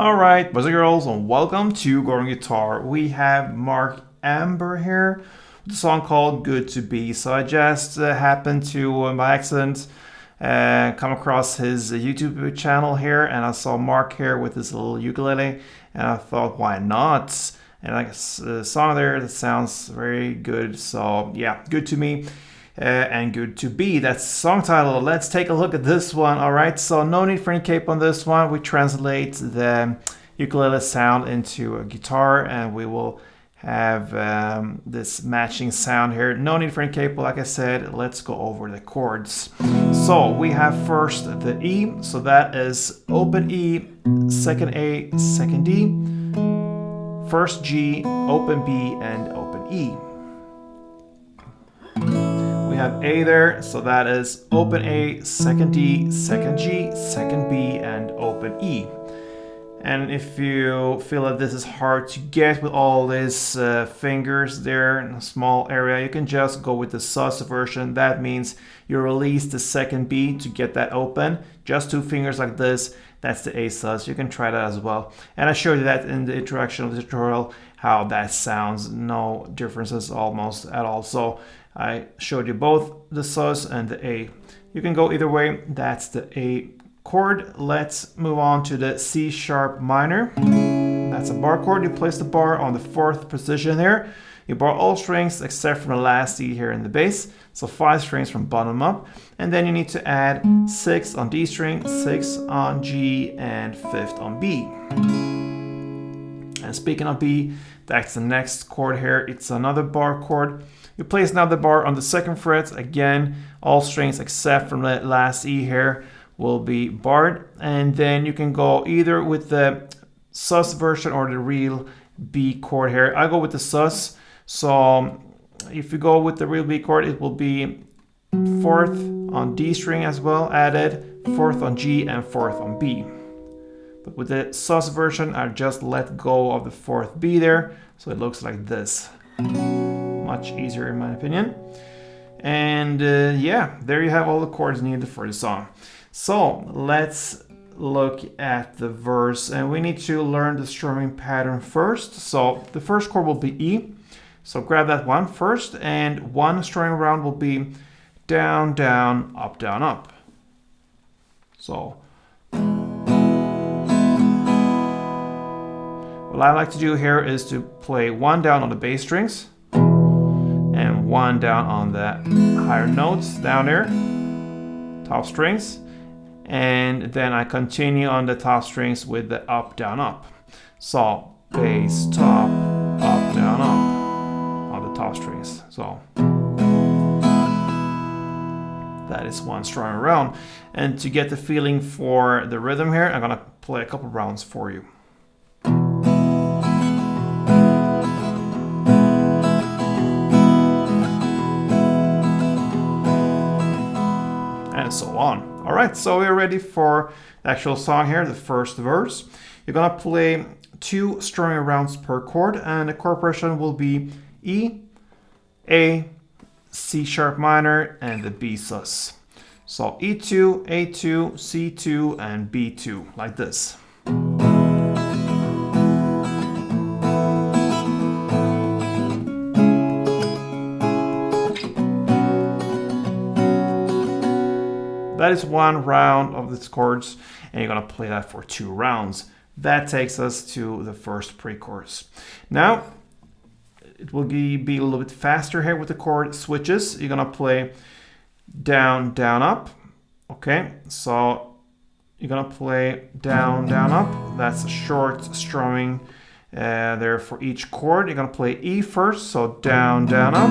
Alright, boys and girls, and welcome to Gordon Guitar. We have Ambor here with a song called Good to Be. So I just happened to, by accident, come across his YouTube channel here, and I saw Mark here with his little ukulele, and I thought, why not? And like a song there that sounds very good. So yeah, good to me. And good to be. That's the song title. Let's take a look at this one. All right, so no need for any cape on this one. We translate the ukulele sound into a guitar, and we will have this matching sound here. No need for any cape. Like I said, let's go over the chords. So we have first the E, so that is open E, second A, second D, first G, open B, and open E. We have A there, so that is open A, second D, second G, second B, and open E. And if you feel that this is hard to get with all these fingers there in a small area, you can just go with the sus version. That means you release the second B to get that open. Just two fingers like this, that's the A sus. You can try that as well. And I showed you that in the introduction of the tutorial, how that sounds. No differences almost at all. So I showed you both the sus and the A. You can go either way. That's the A chord. Let's move on to the C sharp minor. That's a bar chord. You place the bar on the fourth position there. You bar all strings except for the last E here in the bass. So 5 strings from bottom up. And then you need to add 6 on D string, 6 on G, and 5th on B. And speaking of B, that's the next chord here. It's another bar chord. You place another bar on the second fret. Again, all strings except from the last E here will be barred. And then you can go either with the sus version or the real B chord here. I go with the sus. So if you go with the real B chord, it will be 4th on D string as well, added, 4th on G, and 4th on B. But with the sus version, I just let go of the 4th B there, so it looks like this. Much easier in my opinion. And yeah, there you have all the chords needed for the song. So let's look at the verse, and we need to learn the strumming pattern first. So the first chord will be E. So grab that one first, and one strumming round will be down, down, up, down, up. So what I like to do here is to play one down on the bass strings and one down on the higher notes down there, top strings, and then I continue on the top strings with the up, down, up. So bass, top, up, down, up on the top strings. So that is one strumming round. And to get the feeling for the rhythm here, I'm gonna play a couple rounds for you. And so on. All right, so we're ready for the actual song here, the first verse. You're gonna play 2 strumming rounds per chord, and the chord progression will be E, A, C sharp minor, and the B sus. So E2, A2, C2, and B2, like this. That is one round of these chords, and you're gonna play that for 2 rounds. That takes us to the first pre-chorus. Now, it will be a little bit faster here with the chord switches. You're gonna play down, down, up. Okay, so you're gonna play down, down, up. That's a short strumming there for each chord. You're gonna play E first, so down, down, up.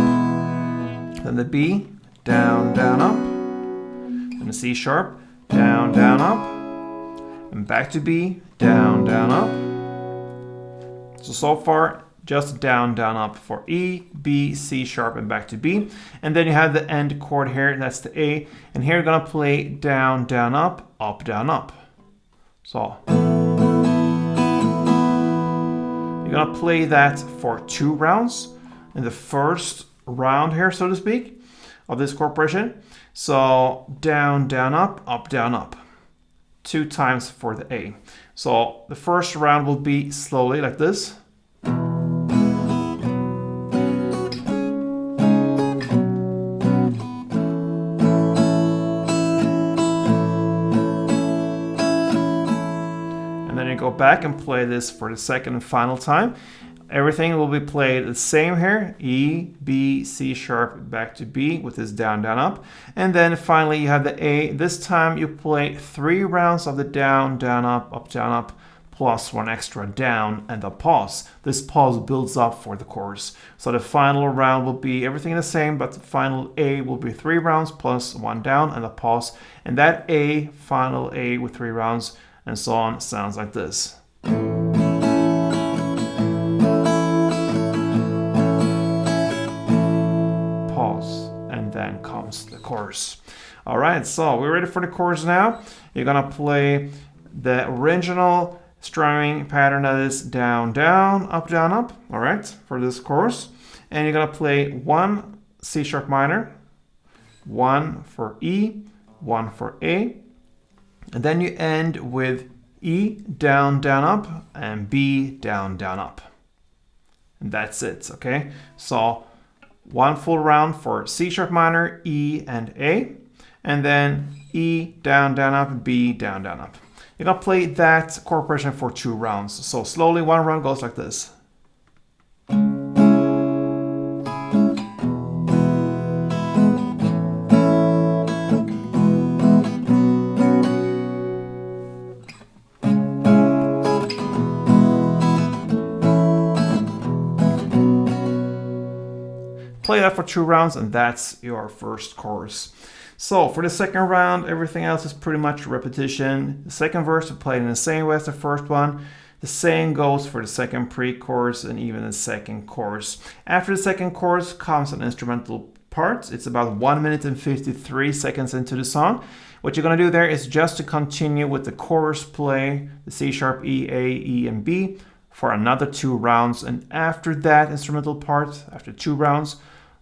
Then the B, down, down, up. And the C sharp, down, down, up, and back to B, down, down, up. So far, just down, down, up for E, B, C sharp, and back to B. And then you have the end chord here, that's the A. And here you're gonna play down, down, up, down, up. So you're gonna play that for 2 rounds in the first round here, so to speak, of this chord progression. So down, down, up, down, up. 2 times for the A. So the first round will be slowly like this. And then you go back and play this for the second and final time. Everything will be played the same here, E, B, C sharp, back to B with this down, down, up. And then finally you have the A. This time you play 3 rounds of the down, down, up, plus 1 extra down and a pause. This pause builds up for the chorus. So the final round will be everything the same, but the final A will be 3 rounds plus 1 down and a pause. And that A, final A with 3 rounds and so on, sounds like this. And then comes the chorus. All right, so we're ready for the chorus now. You're gonna play the original strumming pattern that is down, down, up, all right, for this chorus. And you're gonna play 1 C sharp minor, 1 for E, 1 for A, and then you end with E, down, down, up, and B, down, down, up. And that's it, okay? So 1 full round for C sharp minor, E, and A, and then E, down, down, up, B, down, down, up. You're gonna play that chord progression for 2 rounds. So slowly, 1 round goes like this. Play that for 2 rounds and that's your first chorus. So for the second round, everything else is pretty much repetition. The second verse is played in the same way as the first one. The same goes for the second pre-chorus and even the second chorus. After the second chorus comes an instrumental part. It's about 1 minute and 53 seconds into the song. What you're gonna do there is just to continue with the chorus play, the C sharp, E, A, E, and B for another 2 rounds. And after that instrumental part, after 2 rounds,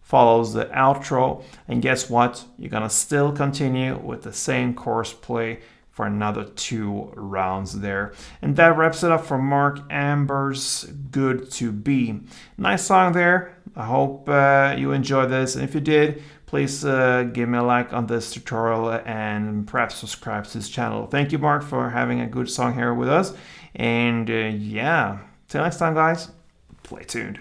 follows the outro, and guess what? You're gonna still continue with the same chorus play for another 2 rounds there. And that wraps it up for Mark Ambor's Good to Be. Nice song there. I hope you enjoyed this, and if you did, please give me a like on this tutorial and perhaps subscribe to this channel. Thank you, Mark, for having a good song here with us. And yeah, till next time, guys, play tuned.